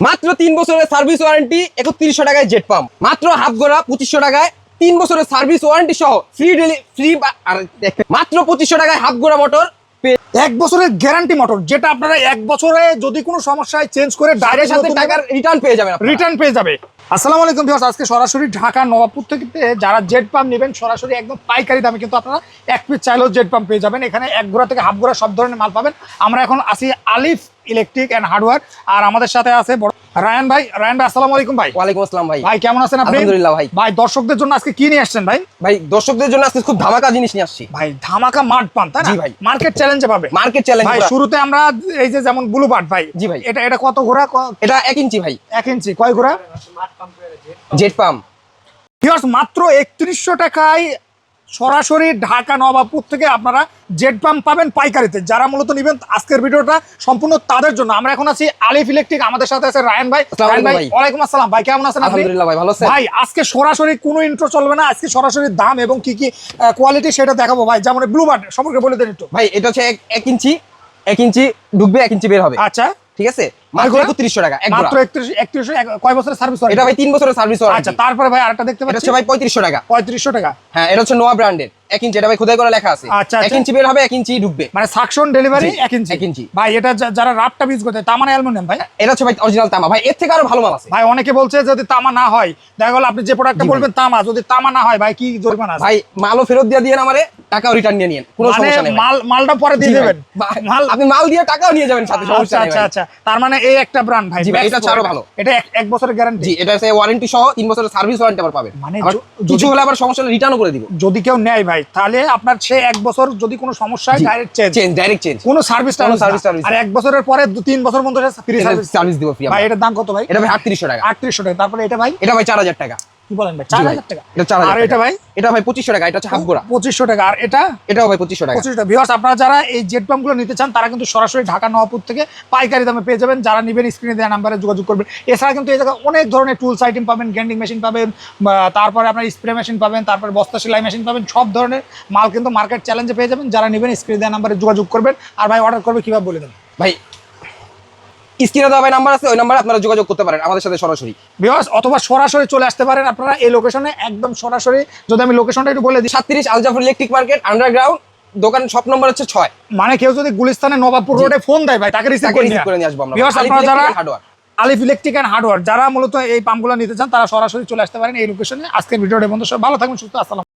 মাত্র 3 বছরের service warranty 3100 টাকায় জেট পাম্প, মাত্র হাফ গোড়া 2500 টাকায় 3 বছরের সার্ভিস ওয়ারেন্টি সহ ফ্রি মাত্র 2500 টাকায় হাফ গোড়া মোটর, 1 বছরের গ্যারান্টি মোটর, যেটা আপনারা 1 বছরে যদি কোনো সমস্যায় চেঞ্জ করে ডাইরেক্ট সাথে টাকার রিটার্ন পেয়ে যাবেন। রিটার্ন পেয়ে যাবে। আসসালামু আলাইকুম ভিউয়ার্স, আজকে সরাসরি ঢাকা নবাবপুর থেকে যারা জেট পাম্প নেবেন সরাসরি একদম পাইকারি দামে কিন্তু আপনারা 1 পিস চাইলেও জেট পাম্প পেয়ে যাবেন। এখানে 1 গোড়া থেকে হাফ গোড়া সব ধরনের মাল পাবেন। আমরা এখন আসি আলিফ ইলেকট্রিক এন্ড হার্ডওয়্যার, আর আমাদের সাথে আছে বড় রায়ান ভাই। রায়ান ভাই আসসালামু আলাইকুম ভাই। ওয়ালাইকুম আসসালাম ভাই। ভাই কেমন আছেন আপনি? আলহামদুলিল্লাহ ভাই। ভাই দর্শকদের জন্য আজকে কি নিয়ে আসছেন ভাই? ভাই দর্শকদের জন্য আজকে খুব ধামাকা জিনিস নিয়ে আসছি ভাই। ধামাকা মাড পাম্প, তাই না? জি ভাই। মার্কেট চ্যালেঞ্জে পাবে। মার্কেট চ্যালেঞ্জ ভাই শুরুতে আমরা এই যে যেমন ব্লু বার্ড ভাই, জি ভাই। এটা কত ঘোড়া? এটা 1 ইঞ্চি ভাই। 1 ইঞ্চি কয় ঘোড়া? জেট পাম্প ভিউয়ার্স মাত্র 3100 টাকায় সরাসরি ঢাকা নবাবপুর থেকে আপনারা জেট পাম্প পাবেন পাইকারিতে। যারা মূলত নেবেন আজকের ভিডিওটা সম্পূর্ণ তাদের জন্য। আমরা এখন আছি আলিফ ইলেকট্রিক, আমাদের সাথে আছে রায়ান ভাই। রায়ান ভাই ওয়ালাইকুম আসসালাম ভাই, কেমন আছেন আপনি? আলহামদুলিল্লাহ ভাই, ভালো আছেন ভাই? আজকে সরাসরি কোনো ইন্ট্রো চলবে না, আজকে সরাসরি দাম এবং কি কি কোয়ালিটি সেটা দেখাবো ভাই। যেমন ব্লু বার্ড সম্পর্কে বলে দেন একটু। ভাই এটা হচ্ছে 1 ইঞ্চি, 1 ইঞ্চি ঢুকবে, 1 ইঞ্চি বের হবে। আচ্ছা ঠিক আছে, মাত্র 3100 টাকা এক মাত্র গোড়া। 3100 কয় বছরের সার্ভিস? এটা ভাই 3 বছরের সার্ভিস ওয়ারেন্টি। আচ্ছা তারপরে ভাই আরেকটা দেখতে এটা পাচ্ছি হচ্ছে ভাই 3500 টাকা। 3500 টাকা। হ্যাঁ এটা হচ্ছে নোয়া ব্র্যান্ডের 1 ইঞ্চি, এটা ভাই খোদাই করা লেখা আছে। আচ্ছা, 1 ইঞ্চি বের হবে, 1 ইঞ্চি ঢুকবে, মানে সাকশন ডেলিভারি জি, 1 ইঞ্চি। 1 ইঞ্চি। ভাই এটা যারা রাফটা বিজ করতে তামানা অ্যালুমিনিয়াম ভাই? এটা হচ্ছে ভাই অরিজিনাল তামা। ভাই এর থেকে আরো ভালো মাল আছে ভাই। অনেকে বলছে যদি তামা না হয়, দেখা গেল আপনি যে প্রোডাক্টটা বলবেন তামা, যদি তামা না হয় ভাই কি জরিমানা আছে? ভাই মালও ফেরত দিয়ে দিয়েন, আমারে টাকাও রিটার্ন নিয়ে নিয়েন, কোনো মানে সমস্যা নেই। মালটা পরে দিয়ে দেবেন? মাল আপনি মাল দিয়ে টাকাও নিয়ে যাবেন সাথে, সমস্যা নেই। আচ্ছা আচ্ছা, তার মানে এই একটা ব্র্যান্ড ভাই। জি ভাই, এটা আরো ভালো। এটা 1 বছরের গ্যারান্টি। জি, এটা আছে ওয়ারেন্টি সহ 3 বছরের সার্ভিস ওয়ারেন্টি আবার পাবেন। মানে আবার কিছু হলে আবার সমস্যা হলে রিটার্নও করে দিব। যদি কেউ নেয় ভাই, তাহলে আপনার সে 1 বছর যদি কোনো সমস্যা হয় ডাইরেক্ট চেঞ্জ, ডাইরেক্ট চেঞ্জ, কোনো সার্ভিস কোনো সার্ভিস টার্ভিস। আর 1 বছরের পরে 3 বছর পর্যন্ত ফ্রি সার্ভিস দিব ফ্রি। ভাই এটার দাম কত ভাই? এটা ভাই 3800 টাকা। 3800 টাকা। তারপরে এটা ভাই? এটা ভাই 4000 টাকা। কি বলেন ভাই? 4000 টাকা। এটা 4000 আর এটা ভাই? এটা ভাই 2500 টাকা। এটা হচ্ছে হাফ গোড়া, 2500 টাকা। আর এটা? এটাও ভাই 2500 টাকা। 2500 টাকা। ভিউয়ার্স আপনারা যারা এই জেট পাম্পগুলো নিতে চান তারা কিন্তু সরাসরি ঢাকা নবাবপুর থেকে পাইকারি দামে পেয়ে যাবেন। যারা নেবেন স্ক্রিনে দেওয়া নাম্বারে যোগাযোগ করবেন। এছাড়া কিন্তু এই জায়গায় অনেক ধরনের টুলস আইটেম পাবেন, গ্রাইন্ডিং মেশিন পাবেন, তারপরে আপনার স্প্রে মেশিন পাবেন, তারপরে বস্তা সেলাই মেশিন পাবেন। সব ধরনের মাল কিন্তু মার্কেট চ্যালেঞ্জে পেয়ে যাবেন। যারা নেবেন স্ক্রিনে দেওয়া নাম্বারে যোগাযোগ করবেন। আর ভাই অর্ডার করবে কিভাবে বলে দেন ভাই? স্ক্রিনে দেওয়া ভাই নাম্বার আছে, ওই নাম্বারে আপনারা যোগাযোগ করতে পারেন আমাদের সাথে সরাসরি ভিউয়ার্স, অথবা সরাসরি চলে আসতে পারেন আপনারা এই লোকেশনে একদম সরাসরি। যদি আমি লোকেশনটা একটু বলে দিই, 37 আলজাফর ইলেকট্রিক মার্কেট আন্ডারগ্রাউন্ড, দোকান শপ নম্বর হচ্ছে 6। মানে কেউ যদি গুলিস্তানে নবাবপুর রোডে ফোন দেয় ভাই, তাকে রিসিভ করে নিয়ে আসবো আমরা। ভিউয়ার্স আপনারা যারা hardware Alif electric and hardware যারা মূলত এই পাম্পগুলো নিতে চান তারা সরাসরি চলে আসতে পারেন এই লোকেশনে। আজকের ভিডিওটা বন্ধু সব ভালো থাকবেন, সুস্থ। আসসালাম।